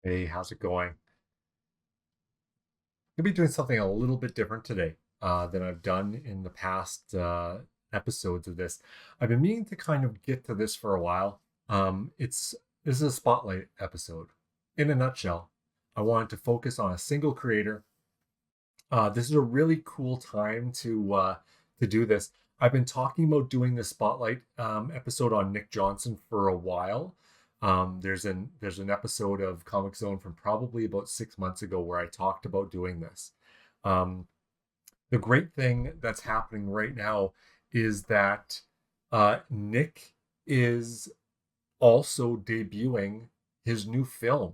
Hey, how's it going? I'm gonna be doing something a little bit different today than I've done in the past episodes of this. I've been meaning to kind of get to this for a while. This is a spotlight episode. In a nutshell, I wanted to focus on a single creator. This is a really cool time to do this. I've been talking about doing this spotlight episode on Nick Johnson for a while. There's an episode of comXone from probably about 6 months ago where I talked about doing this. Um, the great thing that's happening right now is that Nick is also debuting his new film.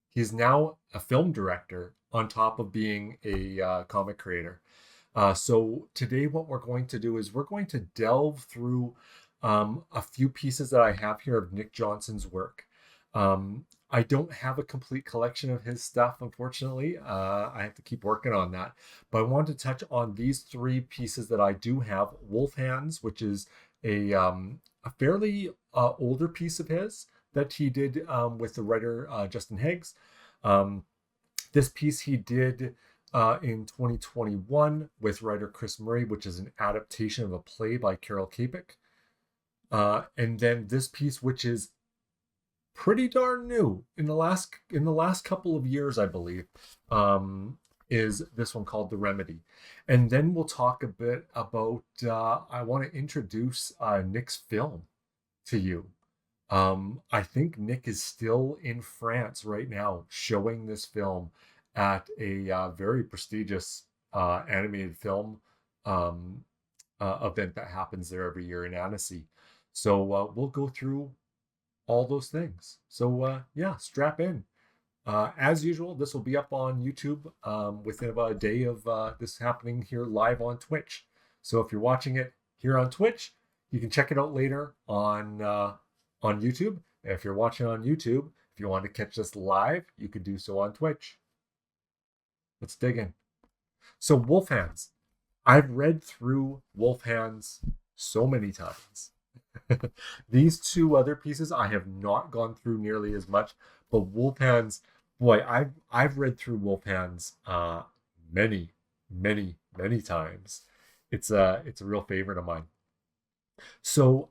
He's now a film director on top of being a comic creator. So today, what we're going to do is we're going to delve through a few pieces that I have here of Nick Johnson's work. I don't have a complete collection of his stuff, unfortunately. I have to keep working on that. But I wanted to touch on these three pieces that I do have. Wolf Hands, which is a fairly older piece of his that he did with the writer Justin Higgs. Um, this piece he did in 2021 with writer Chris Murray, which is an adaptation of a play by Carol Capek. And then this piece, which is pretty darn new in the last couple of years, I believe, is this one called The Remedy. And then we'll talk a bit about. I want to introduce Nick's film to you. I think Nick is still in France right now showing this film at a very prestigious animated film event that happens there every year in Annecy. So we'll go through all those things. So yeah, strap in. As usual, this will be up on YouTube within about a day of this happening here live on Twitch. So if you're watching it here on Twitch, you can check it out later on YouTube. And if you're watching on YouTube, if you want to catch this live, you could do so on Twitch. Let's dig in. So Wolf Hands. I've read through Wolf Hands so many times. These two other pieces I have not gone through nearly as much, but Wolf Hands, boy, I've read through Wolf Hands many, many times. It's a real favorite of mine. So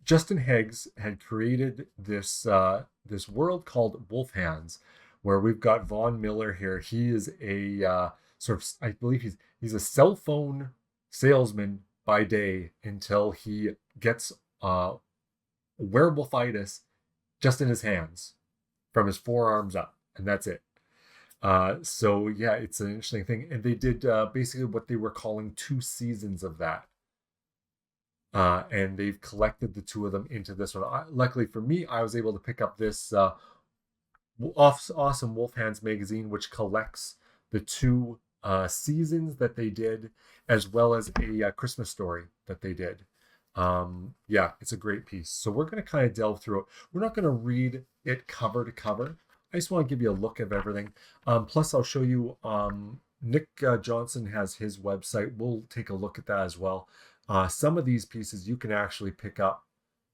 Justin Higgs had created this world called Wolf Hands, where we've got Von Miller here. He is a sort of, I believe he's a cell phone salesman by day until he gets werewolfitis just in his hands from his forearms up, and that's it. So yeah, it's an interesting thing, and they did basically what they were calling two seasons of that. And they've collected the two of them into this one. Luckily for me, I was able to pick up this awesome Wolf Hands magazine, which collects the two seasons that they did, as well as a Christmas story that they did. Yeah, it's a great piece. So we're going to kind of delve through it. We're not going to read it cover to cover. I just want to give you a look of everything. Plus, I'll show you. Nick Johnson has his website. We'll take a look at that as well. Some of these pieces you can actually pick up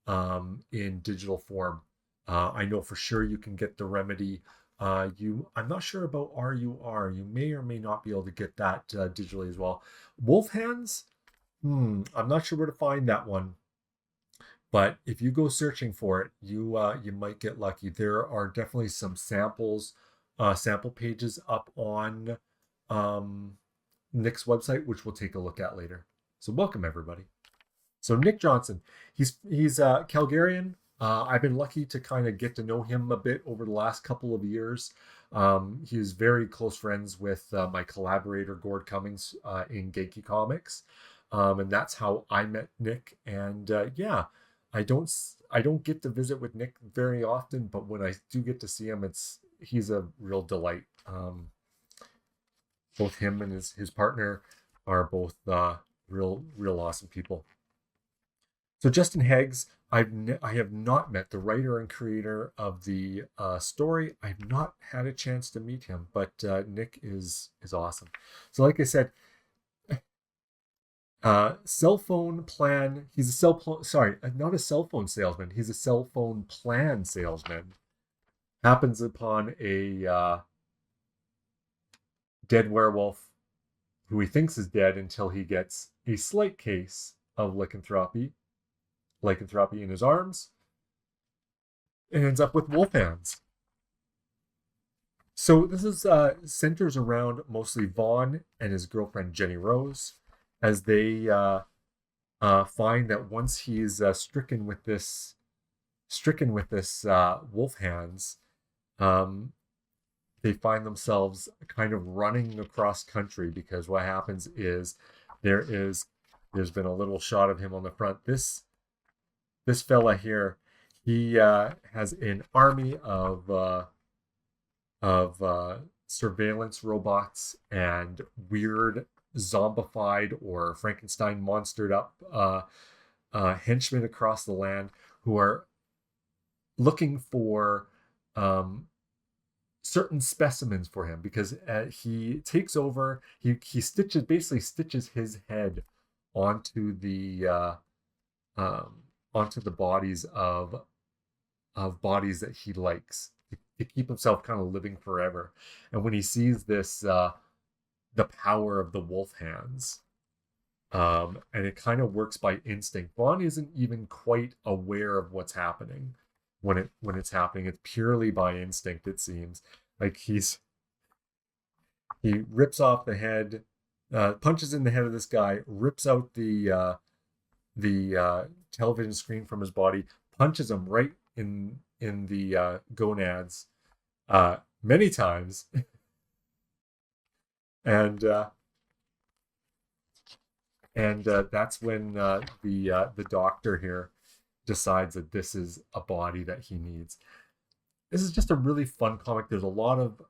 in digital form. I know for sure you can get The Remedy. I'm not sure about RUR. You may or may not be able to get that digitally as well. Wolf Hands. I'm not sure where to find that one, but if you go searching for it, you might get lucky. There are definitely some sample pages up on Nick's website, which we'll take a look at later. So welcome everybody. So Nick Johnson, he's Calgarian. I've been lucky to kind of get to know him a bit over the last couple of years. He's very close friends with my collaborator Gord Cummings in Geeky Comics, and that's how I met Nick. And yeah, I don't get to visit with Nick very often, but when I do get to see him, he's a real delight. Both him and his partner are both real awesome people. So Justin Higgs, I have not met the writer and creator of the story. I've not had a chance to meet him, but Nick is awesome. So like I said, cell phone plan. He's a not a cell phone salesman. He's a cell phone plan salesman. happens upon a dead werewolf who he thinks is dead until he gets a slight case of lycanthropy in his arms, and ends up with wolf hands. So this is centers around mostly Vaughn and his girlfriend Jenny Rose, as they find that once he's stricken with this wolf hands, um, they find themselves kind of running across country, because what happens is there's been a little shot of him on the front. This fella here, he has an army of surveillance robots and weird zombified or Frankenstein monstered up henchmen across the land who are looking for certain specimens for him, because he takes over. He stitches his head onto the bodies of bodies that he likes, to keep himself kind of living forever. And when he sees this, the power of the wolf hands, and it kind of works by instinct. Vaughn isn't even quite aware of what's happening when it's happening. It's purely by instinct, it seems. Like he rips off the head, punches in the head of this guy, rips out the television screen from his body, punches him right in the gonads many times, and that's when the doctor here decides that this is a body that he needs. This is just a really fun comic. There's a lot of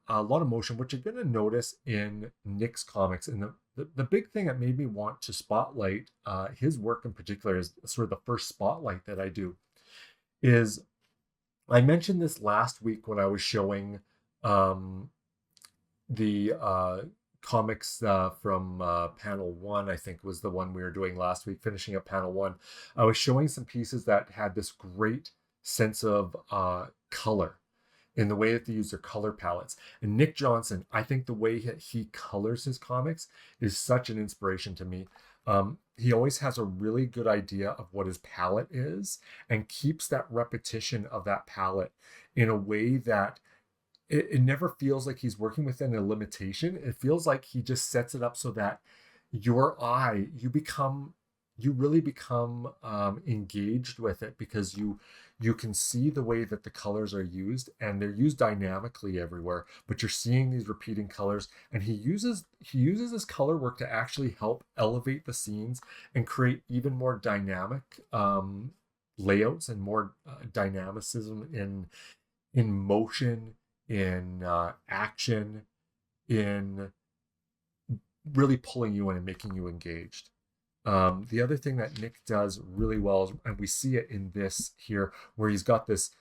motion, which you're going to notice in Nick's comics. And the big thing that made me want to spotlight his work in particular, is sort of the first spotlight that I do, is I mentioned this last week when I was showing the comics from panel 1, I think was the one we were doing last week, finishing up panel 1. I was showing some pieces that had this great sense of color in the way that they use their color palettes. And Nick Johnson, I think the way he colors his comics is such an inspiration to me. He always has a really good idea of what his palette is, and keeps that repetition of that palette in a way that it never feels like he's working within a limitation. It feels like he just sets it up so that you really become engaged with it, because you can see the way that the colors are used, and they're used dynamically everywhere, but you're seeing these repeating colors, and he uses this color work to actually help elevate the scenes and create even more dynamic layouts, and more dynamicism in motion, in action, in really pulling you in and making you engaged. The other thing that Nick does really well is, and we see it in this here, where he's got this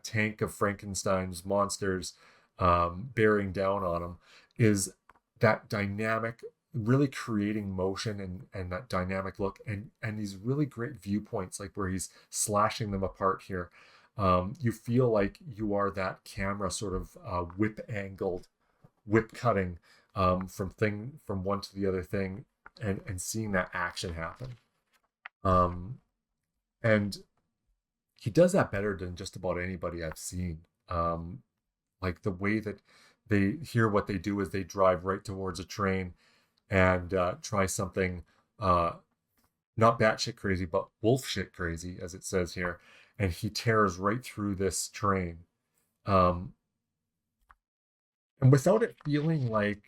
tank of Frankenstein's monsters bearing down on him, is that dynamic, really creating motion and that dynamic look, and these really great viewpoints, like where he's slashing them apart here. You feel like you are that camera sort of whip cutting from one to the other thing, and seeing that action happen. And he does that better than just about anybody I've seen. Like the way that what they do is they drive right towards a train and try something not batshit crazy, but wolf shit crazy, as it says here. And he tears right through this train. And without it feeling like,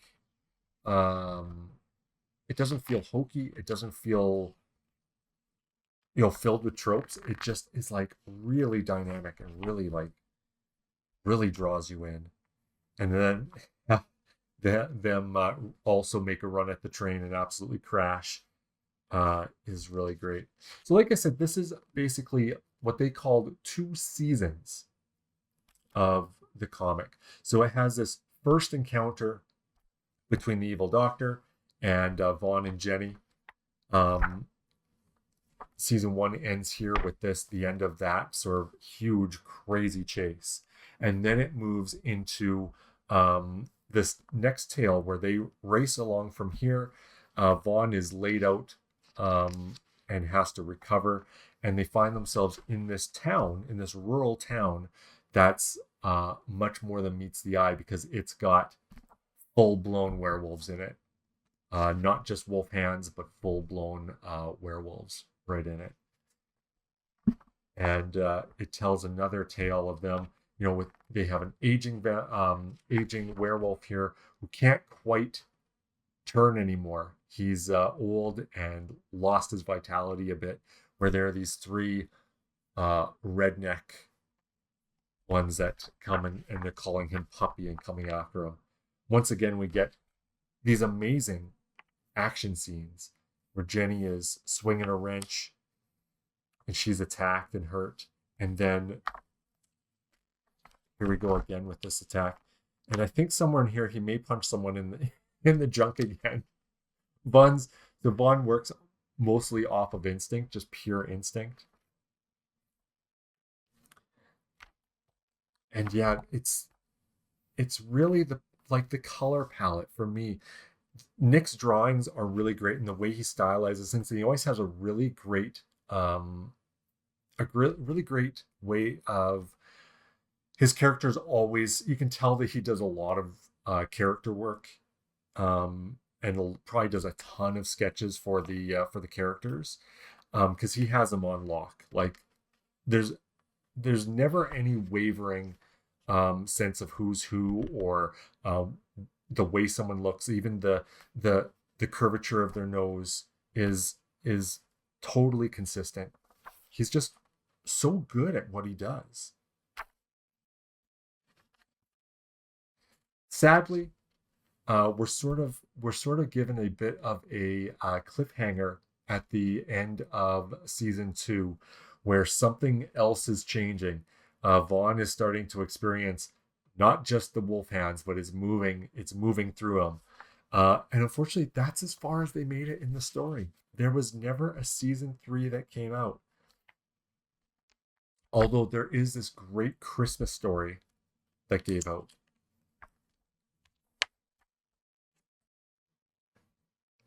it doesn't feel hokey, it doesn't feel, filled with tropes. It just is like really dynamic, and really draws you in. And then them also make a run at the train and absolutely crash is really great. So like I said, this is basically what they called 2 seasons of the comic. So it has this first encounter between the evil doctor and Vaughn and Jenny. Season 1 ends here with the end of that sort of huge, crazy chase. And then it moves into this next tale where they race along from here. Vaughn is laid out and has to recover, and they find themselves in this town, in this rural town that's much more than meets the eye, because it's got full-blown werewolves in it. Not just wolf hands, but full-blown werewolves right in it. And it tells another tale of them. They have an aging werewolf here who can't quite turn anymore. He's old and lost his vitality a bit. Where there are these three redneck ones that come and they're calling him Puppy and coming after him. Once again, we get these amazing action scenes where Jenny is swinging a wrench and she's attacked and hurt. And then here we go again with this attack. And I think somewhere in here he may punch someone in the junk again. Vaughn works mostly off of instinct, just pure instinct. And yeah, it's really the color palette for me. Nick's drawings are really great, and the way he stylizes, since he always has a really great really great way of his characters. Always, you can tell that he does a lot of character work, and probably does a ton of sketches for the characters, because he has them on lock. Like there's never any wavering sense of who's who, or the way someone looks. Even the curvature of their nose is totally consistent. He's just so good at what he does. Sadly, we're sort of given a bit of a cliffhanger at the end of season 2, where something else is changing. Vaughn is starting to experience not just the wolf hands, but it's moving through him. And unfortunately, that's as far as they made it in the story. There was never a season 3 that came out. Although there is this great Christmas story that gave out.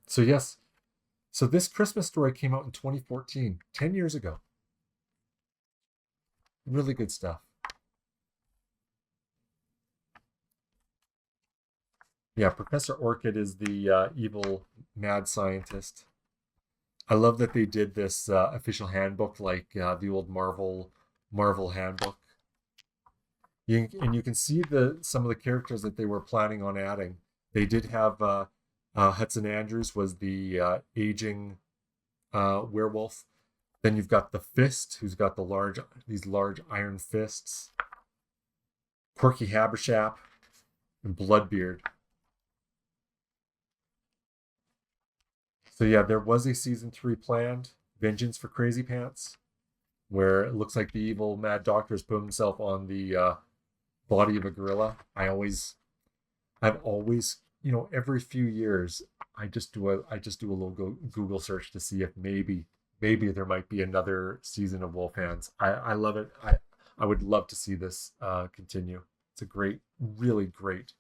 So yes, so this Christmas story came out in 2014, 10 years ago. Really good stuff. Yeah, Professor Orchid is the evil mad scientist. I love that they did this official handbook like the old Marvel handbook. And you can see some of the characters that they were planning on adding. They did have Hudson Andrews was the aging werewolf. Then you've got the Fist, who's got these large iron fists. Quirky Habershap and Bloodbeard. So yeah, there was a season 3 planned, Vengeance for Crazy Pants, where it looks like the evil mad doctor has put himself on the body of a gorilla. I've always, every few years, I just do a little Google search to see if maybe there might be another season of Wolf Hands. I love it. I would love to see this continue. It's a really great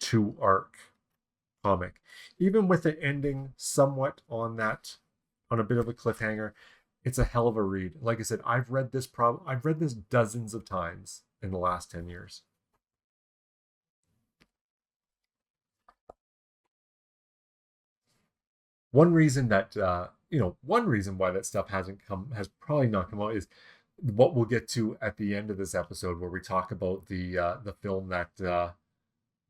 2-arc comic. Even with it ending somewhat on a bit of a cliffhanger, it's a hell of a read. Like I said, I've read this dozens of times in the last 10 years. One reason why that stuff has probably not come out is what we'll get to at the end of this episode, where we talk about the film that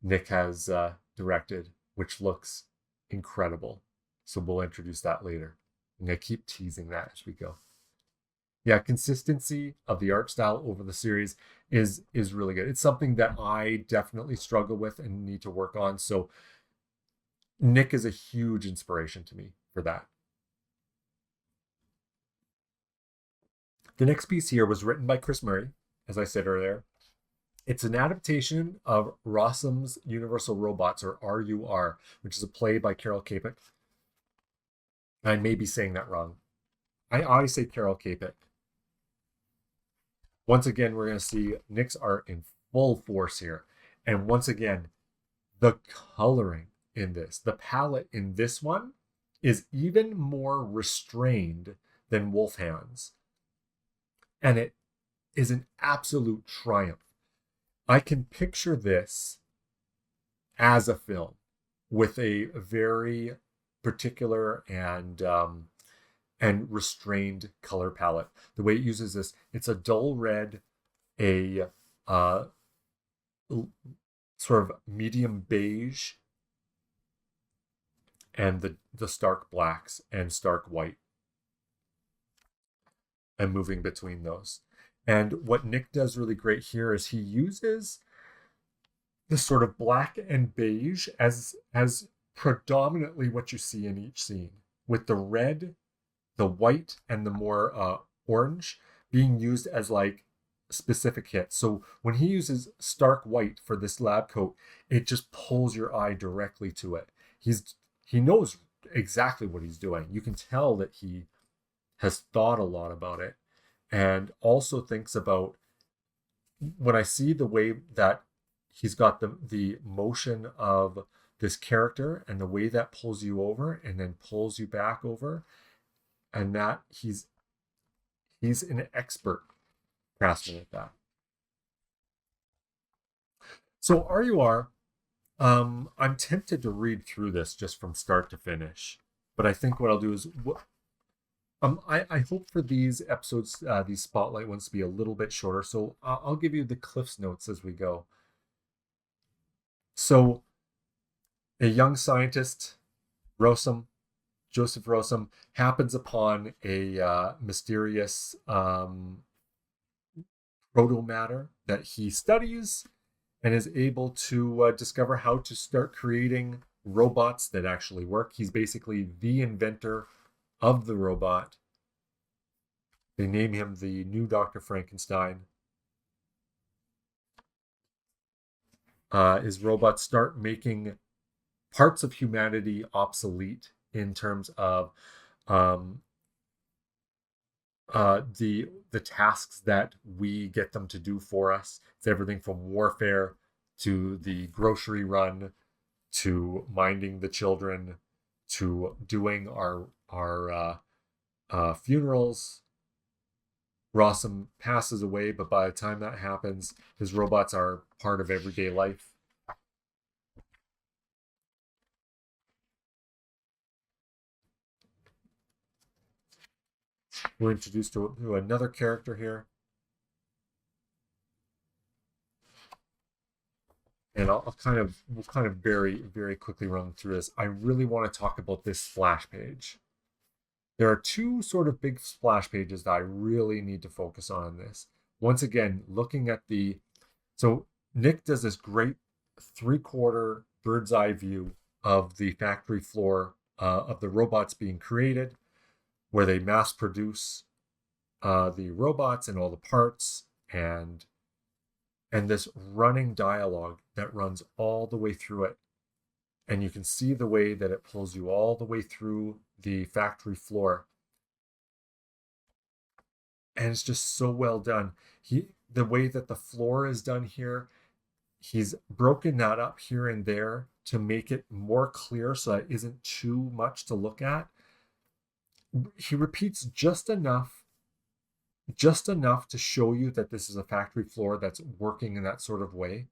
Nick has directed, which looks incredible. So we'll introduce that later. I'm going to keep teasing that as we go. Yeah, consistency of the art style over the series is really good. It's something that I definitely struggle with and need to work on. So Nick is a huge inspiration to me for that. The next piece here was written by Chris Murray, as I said earlier. It's an adaptation of Rossum's Universal Robots, or RUR, which is a play by Carol Capek. I may be saying that wrong. I always say Carol Capek. Once again, we're going to see Nick's art in full force here. And once again, the coloring in this, the palette in this one is even more restrained than Wolfhand's. And it is an absolute triumph. I can picture this as a film with a very particular and restrained color palette. The way it uses this, it's a dull red, a sort of medium beige, and the stark blacks and stark white, and moving between those. And what Nick does really great here is he uses the sort of black and beige as predominantly what you see in each scene, with the red, the white, and the more orange being used as like specific hits. So when he uses stark white for this lab coat, it just pulls your eye directly to it. He knows exactly what he's doing. You can tell that he has thought a lot about it, and also thinks about, when I see the way that he's got the motion of this character and the way that pulls you over and then pulls you back over, and that he's an expert craftsman at that. So RUR, I'm tempted to read through this just from start to finish, but I think what I'll do is, I hope for these episodes, these spotlight ones, to be a little bit shorter. So I'll give you the Cliff's Notes as we go. So a young scientist, Joseph Rossum, happens upon a mysterious proto-matter that he studies, and is able to discover how to start creating robots that actually work. He's basically the inventor of the robot. They name him the new Dr. Frankenstein. His robots start making parts of humanity obsolete in terms of the tasks that we get them to do for us. It's everything from warfare to the grocery run to minding the children to doing our funerals. Rossum passes away, but by the time that happens, his robots are part of everyday life. We're introduced to another character here. And we'll kind of very, very quickly run through this. I really want to talk about this splash page. There are two sort of big splash pages that I really need to focus on in this. Once again, looking at so Nick does this great 3/4 bird's eye view of the factory floor of the robots being created, where they mass produce the robots and all the parts, and this running dialogue that runs all the way through it. And you can see the way that it pulls you all the way through the factory floor. And it's just so well done. The way that the floor is done here, he's broken that up here and there to make it more clear so that it isn't too much to look at. He repeats just enough to show you that this is a factory floor that's working in that sort of way,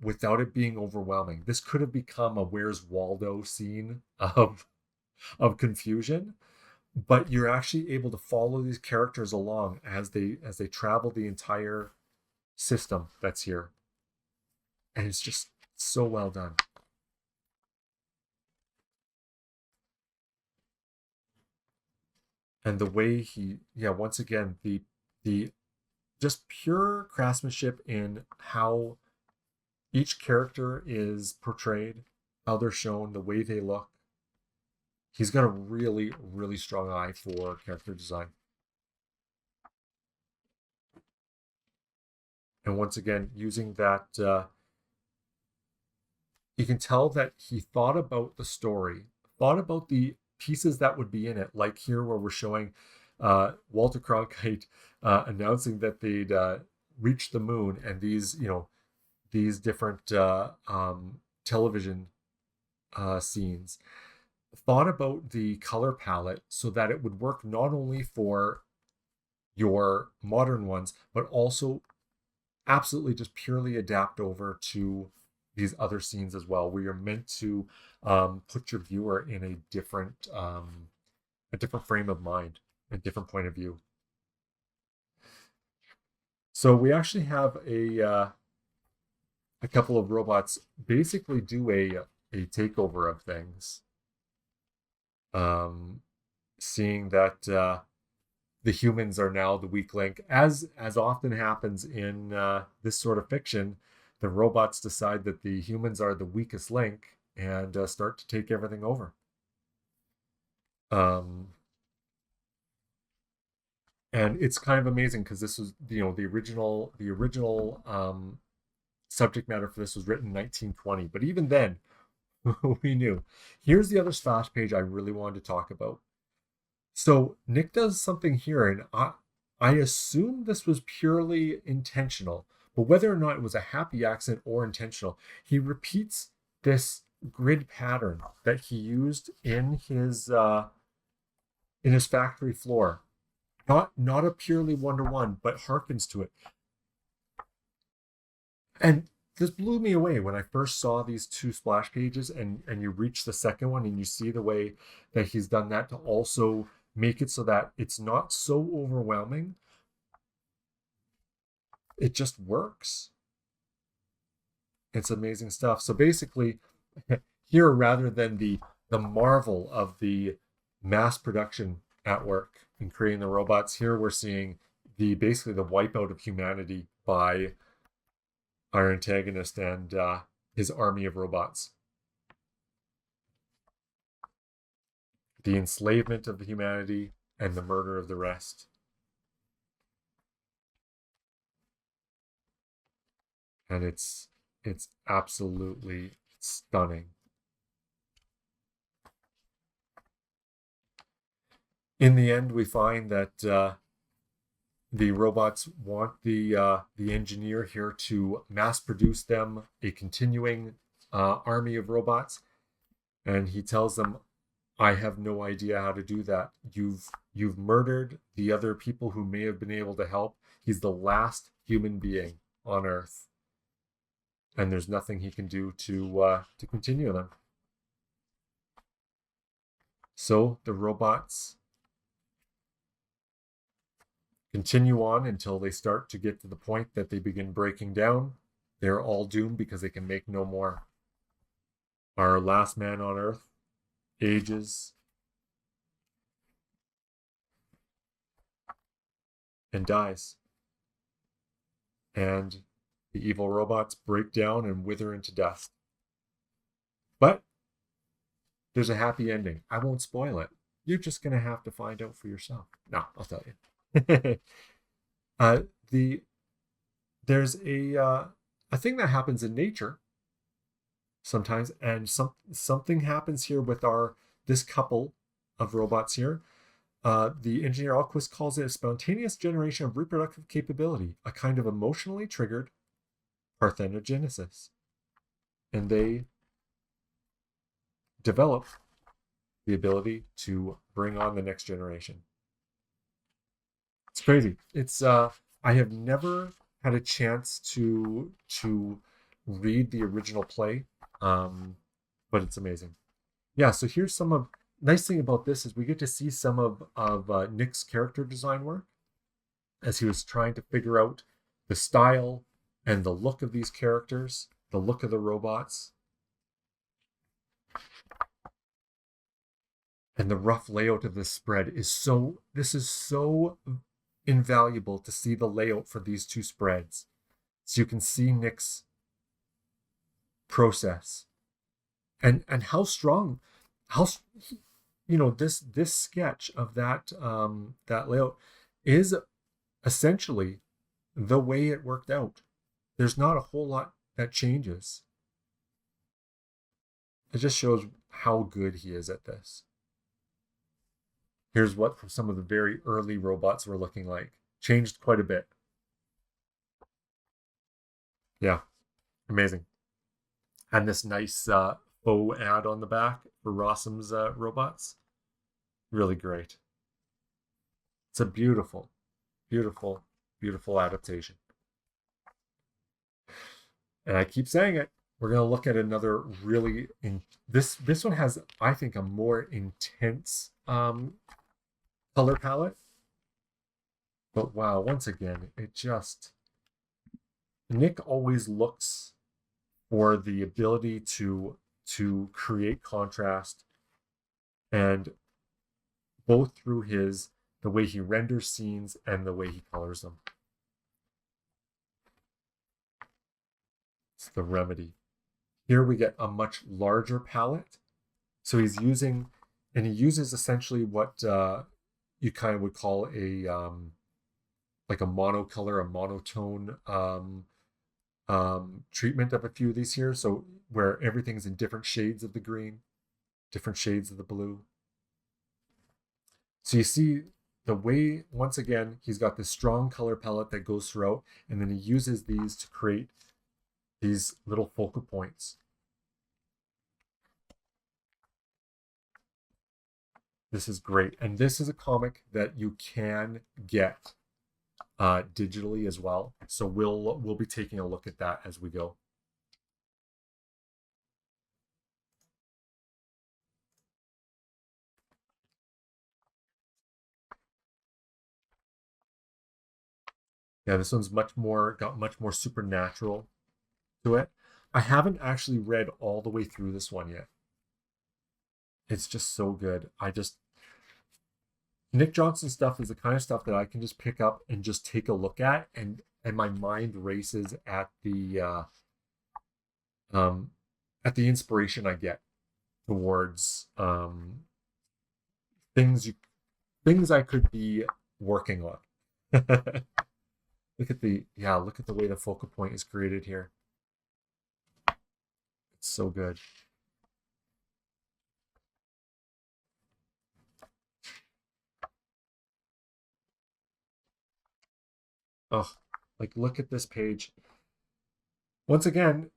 without it being overwhelming. This could have become a Where's Waldo scene of confusion, but you're actually able to follow these characters along as they travel the entire system that's here, and it's just so well done. And the way once again, the just pure craftsmanship in how each character is portrayed, how they're shown, the way they look. He's got a really, really strong eye for character design. And once again, using that, you can tell that he thought about the story, thought about the pieces that would be in it, like here where we're showing Walter Cronkite announcing that they'd reached the moon, and these different television scenes, thought about the color palette so that it would work not only for your modern ones, but also absolutely just purely adapt over to these other scenes as well, where you're meant to put your viewer in a different frame of mind, a different point of view. So we actually have a couple of robots basically do a takeover of things, seeing that the humans are now the weak link. As often happens in this sort of fiction, the robots decide that the humans are the weakest link and start to take everything over. And it's kind of amazing because this was, the original subject matter for this was written in 1920. But even then, we knew. Here's the other splash page I really wanted to talk about. So Nick does something here, and I assume this was purely intentional, but whether or not it was a happy accident or intentional, he repeats this grid pattern that he used in his factory floor. Not a purely one-to-one, but harkens to it. And this blew me away when I first saw these two splash pages, and you reach the second one and you see the way that he's done that to also make it so that it's not so overwhelming. It just works. It's amazing stuff. So basically, here, rather than the marvel of the mass production at work in creating the robots, here we're seeing basically the wipeout of humanity by our antagonist and his army of robots. The enslavement of the humanity and the murder of the rest. And it's absolutely stunning. In the end, we find that the robots want the engineer here to mass produce them a continuing army of robots, and he tells them, "I have no idea how to do that. You've murdered the other people who may have been able to help. He's the last human being on Earth, and there's nothing he can do to continue them." So the robots continue on until they start to get to the point that they begin breaking down. They're all doomed because they can make no more. Our last man on Earth ages and dies. And the evil robots break down and wither into dust. But there's a happy ending. I won't spoil it. You're just going to have to find out for yourself. No, I'll tell you. There's a thing that happens in nature sometimes, and something happens here with this couple of robots here. The engineer Alquist calls it a spontaneous generation of reproductive capability, a kind of emotionally triggered parthenogenesis. And they develop the ability to bring on the next generation. It's crazy. It's I have never had a chance to read the original play, but it's amazing. Yeah, so here's some of nice thing about this is we get to see some of Nick's character design work as he was trying to figure out the style and the look of these characters, the look of the robots, and the rough layout of this spread is so invaluable to see the layout for these two spreads, so you can see Nick's process and how strong, this sketch of that layout is essentially the way it worked out. There's not a whole lot that changes. It just shows how good he is at this. Here's what some of the very early robots were looking like. Changed quite a bit. Yeah, amazing. And this nice faux ad on the back for Rossum's robots. Really great. It's a beautiful, beautiful, beautiful adaptation. And I keep saying it. We're going to look at another really this one has, I think, a more intense color palette. But wow, once again, it just Nick always looks for the ability to create contrast, and both through the way he renders scenes and the way he colors them. It's the remedy. Here we get a much larger palette. So he uses essentially what you kind of would call a like a monocolor, a monotone treatment of a few of these here. So where everything's in different shades of the green, different shades of the blue. So you see the way, once again, he's got this strong color palette that goes throughout, and then he uses these to create these little focal points. This is great. And this is a comic that you can get digitally as well. So we'll be taking a look at that as we go. Yeah, this one's got much more supernatural to it. I haven't actually read all the way through this one yet. It's just so good. Nick Johnson stuff is the kind of stuff that I can just pick up and just take a look at, and my mind races at the inspiration I get towards things I could be working on. Look at the way the focal point is created here. It's so good. Oh, like look at this page. Once again,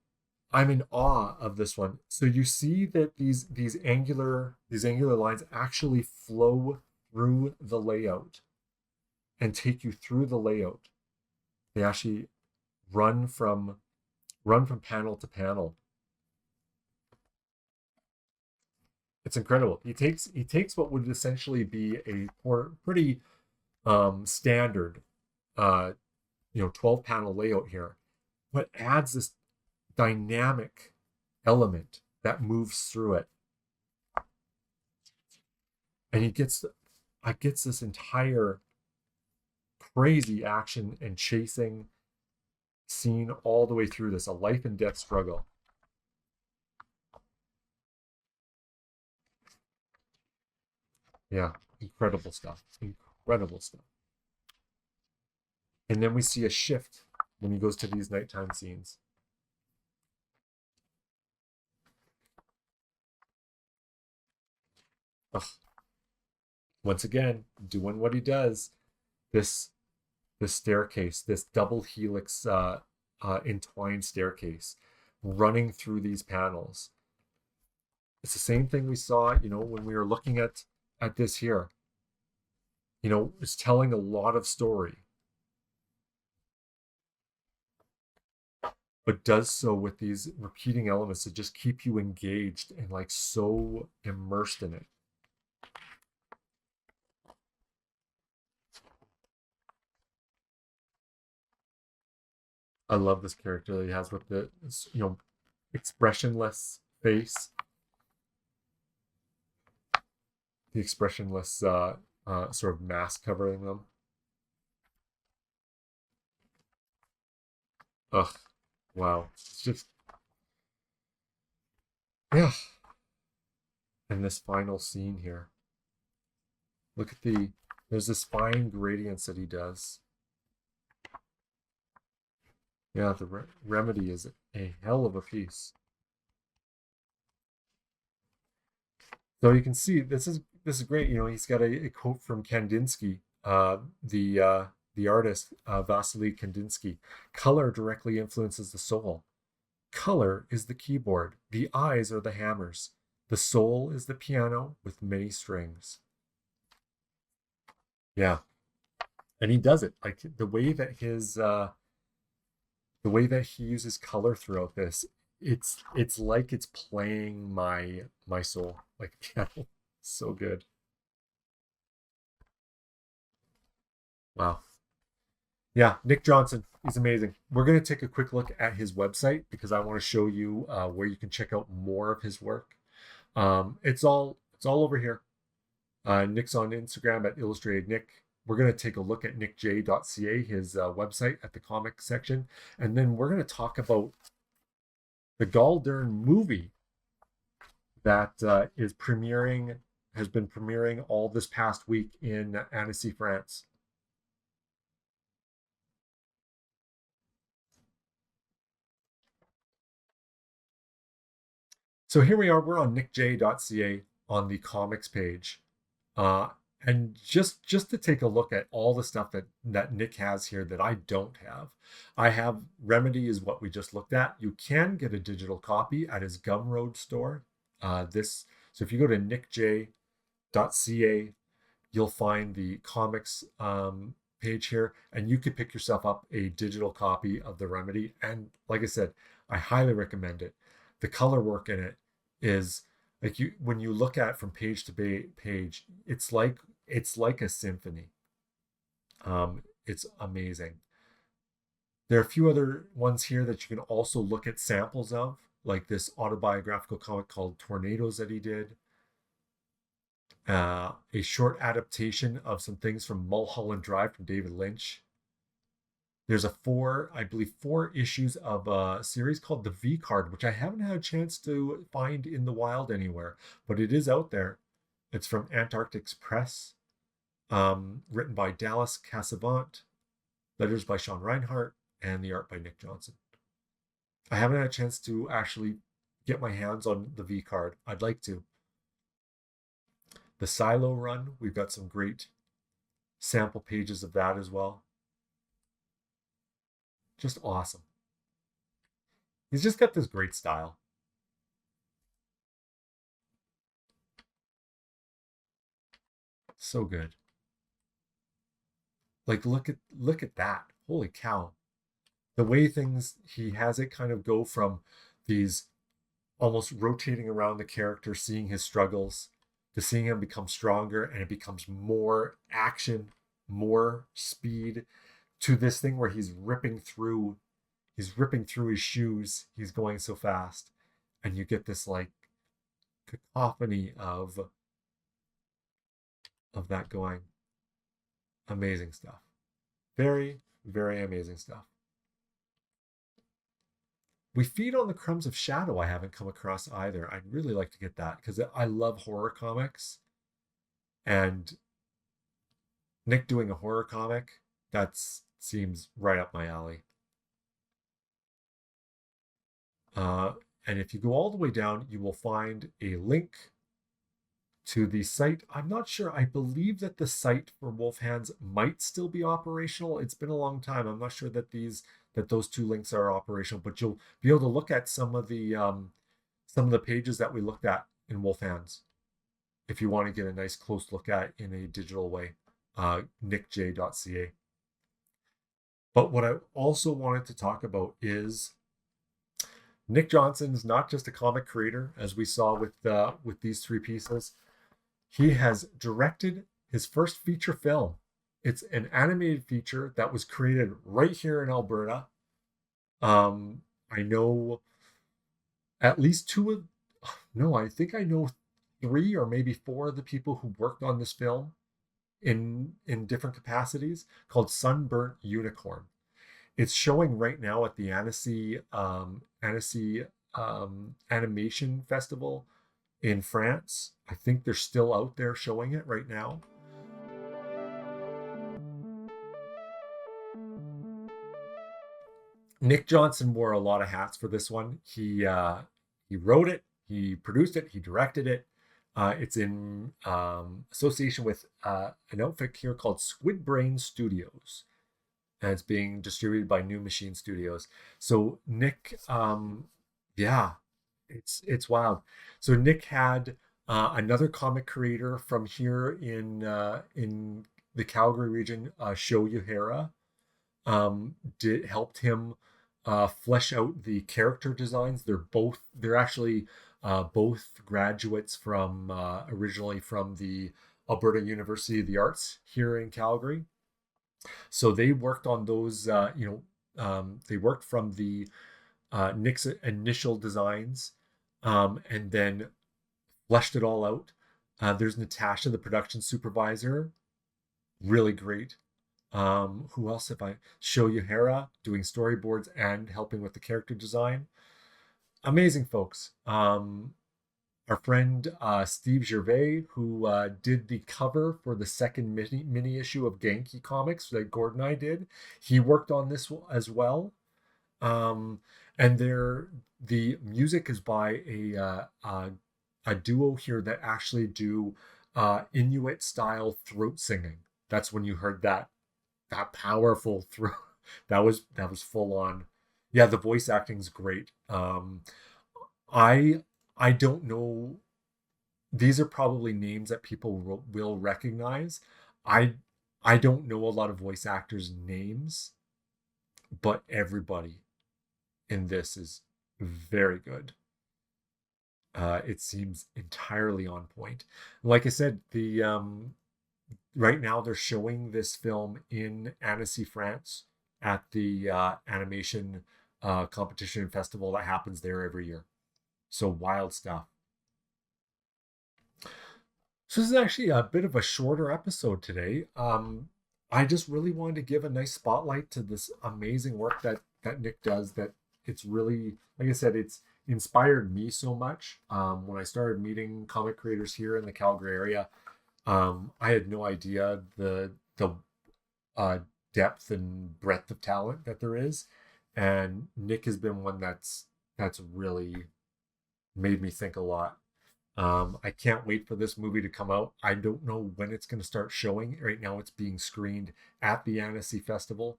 I'm in awe of this one. So you see that these angular lines actually flow through the layout and take you through the layout. They actually run from panel to panel. It's incredible. He takes what would essentially be a pretty standard 12 panel layout here, but adds this dynamic element that moves through it. And he gets this entire crazy action and chasing scene all the way through this, a life and death struggle. Yeah, incredible stuff. Incredible stuff. And then we see a shift when he goes to these nighttime scenes. Ugh. Once again, doing what he does. This staircase, this double helix entwined staircase, running through these panels. It's the same thing we saw, when we were looking at this here. It's telling a lot of story, but does so with these repeating elements that just keep you engaged and like so immersed in it. I love this character that he has with the expressionless face, the expressionless sort of mask covering them. Ugh, wow, it's just yeah. And this final scene here. Look at there's this fine gradients that he does. Yeah, the remedy is a hell of a piece. So you can see this is this is great. You know, he's got a quote from Kandinsky, the artist, Vasily Kandinsky. Color directly influences the soul. Color is the keyboard. The eyes are the hammers. The soul is the piano with many strings. Yeah, and he does it like the way that he uses color throughout this. It's like it's playing my soul like a piano. So good. Wow. Yeah, Nick Johnson, he's amazing. We're going to take a quick look at his website because I want to show you where you can check out more of his work. It's all over here. Nick's on Instagram at Illustrated Nick. We're going to take a look at nickj.ca, his website at the comics section, and then we're going to talk about the Galdern movie that has been premiering all this past week in Annecy, France. So here we are. We're on nickj.ca on the comics page. Uh, and just to take a look at all the stuff that Nick has here that I don't have. I have Remedy is what we just looked at. You can get a digital copy at his Gumroad store. So if you go to nickj.ca, you'll find the comics page here, and you could pick yourself up a digital copy of the Remedy. And like I said, I highly recommend it. The color work in it is like when you look at it from page to page, it's like a symphony. It's amazing. There are a few other ones here that you can also look at samples of, like this autobiographical comic called Tornadoes that he did. A short adaptation of some things from Mulholland Drive from David Lynch. There's I believe, 4 issues of a series called The V Card, which I haven't had a chance to find in the wild anywhere, but it is out there. It's from Antarctic Press, written by Dallas Cassavant, letters by Sean Reinhart, and the art by Nick Johnson. I haven't had a chance to actually get my hands on the V Card. I'd like to. The Silo Run, we've got some great sample pages of that as well. Just awesome. He's just got this great style. So good. Like look at that. Holy cow. The way he has it kind of go from these almost rotating around the character, seeing his struggles, to seeing him become stronger, and it becomes more action, more speed, to this thing where he's ripping through his shoes. He's going so fast, and you get this like cacophony of that going. Amazing stuff. Very, very amazing stuff. We Feed on the Crumbs of Shadow I haven't come across either. I'd really like to get that because I love horror comics, and Nick doing a horror comic, that seems right up my alley. And if you go all the way down, you will find a link to the site. I'm not sure. I believe that the site for Wolf Hands might still be operational. It's been a long time. I'm not sure that those 2 links are operational, but you'll be able to look at some of the pages that we looked at in Wolf Hands if you want to get a nice close look at in a digital way. nickj.ca. But what I also wanted to talk about is Nick Johnson's not just a comic creator, as we saw with these 3 pieces. He has directed his first feature film. It's an animated feature that was created right here in Alberta. I know at least I think I know 3 or maybe 4 of the people who worked on this film in different capacities, called Sunburnt Unicorn. It's showing right now at the Annecy Animation Festival in France. I think they're still out there showing it right now. Nick Johnson wore a lot of hats for this one. He wrote it, he produced it, he directed it. It's in association with an outfit here called Squid Brain Studios, and it's being distributed by New Machine Studios. So Nick, yeah, it's wild. So Nick had another comic creator from here in the Calgary region, Show Yuhara, did helped him flesh out the character designs. They're actually both graduates from originally from the Alberta University of the Arts here in Calgary. So they worked on those. They worked from the Nick's initial designs, and then fleshed it all out. There's Natasha, the production supervisor, really great. Who else have I? Show Yuhara doing storyboards and helping with the character design. Amazing folks. Our friend Steve Gervais, who did the cover for the second mini issue of Genki Comics that Gordon and I did, he worked on this as well. Um, and the music is by a duo here that actually do Inuit style throat singing. That's when you heard that powerful throat. That was full on. Yeah, the voice acting's great. I I don't know. These are probably names that people will recognize. I I don't know a lot of voice actors' names, but everybody in this is very good. It seems entirely on point. Like I said, the right now they're showing this film in Annecy, France, at the animation competition and festival that happens there every year. So wild stuff. So this is actually a bit of a shorter episode today. I just really wanted to give a nice spotlight to this amazing work that Nick does. That it's really, like I said, it's inspired me so much. When I started meeting comic creators here in the Calgary area, I had no idea the uh, depth and breadth of talent that there is, and Nick has been one that's really made me think a lot. I can't wait for this movie to come out. I don't know when it's going to start showing. Right now, it's being screened at the Annecy Festival.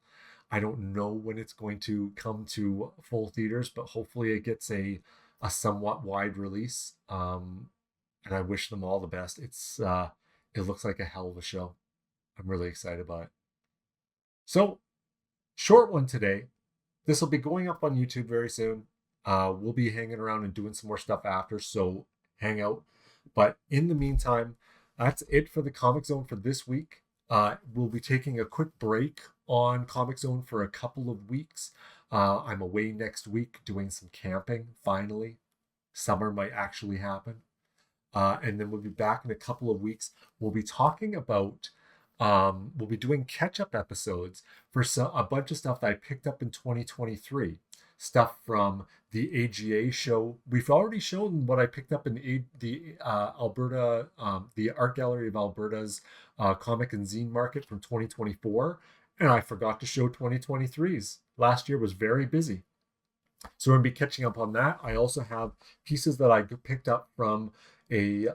I don't know when it's going to come to full theaters, but hopefully it gets a somewhat wide release. And I wish them all the best. It looks like a hell of a show. I'm really excited about it. So, short one today. This will be going up on YouTube very soon. We'll be hanging around and doing some more stuff after, so hang out. But in the meantime, that's it for the Comic Zone for this week. We'll be taking a quick break on Comic Zone for a couple of weeks. I'm away next week doing some camping, finally. Summer might actually happen. And then we'll be back in a couple of weeks. We'll be talking about, we'll be doing catch-up episodes for a bunch of stuff that I picked up in 2023. Stuff from the AGA show. We've already shown what I picked up in the Alberta, the Art Gallery of Alberta's comic and zine market from 2024. And I forgot to show 2023's. Last year was very busy. So we're going to be catching up on that. I also have pieces that I picked up from a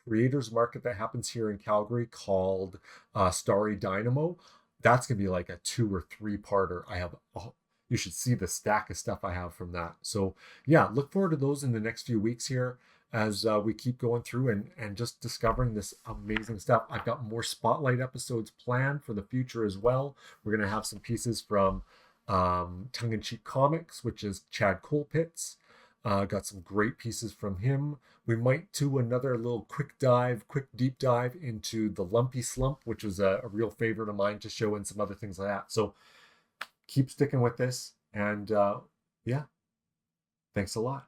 creators market that happens here in Calgary called Starry Dynamo. That's going to be like a 2 or 3-parter. I have, you should see the stack of stuff I have from that. So yeah, look forward to those in the next few weeks here as we keep going through and just discovering this amazing stuff. I've got more spotlight episodes planned for the future as well. We're going to have some pieces from Tongue-in-Cheek Comics, which is Chad Colpitts. Got some great pieces from him. We might do another little quick deep dive into the Lumpy Slump, which was a real favorite of mine to show, and some other things like that. So keep sticking with this, and yeah, thanks a lot.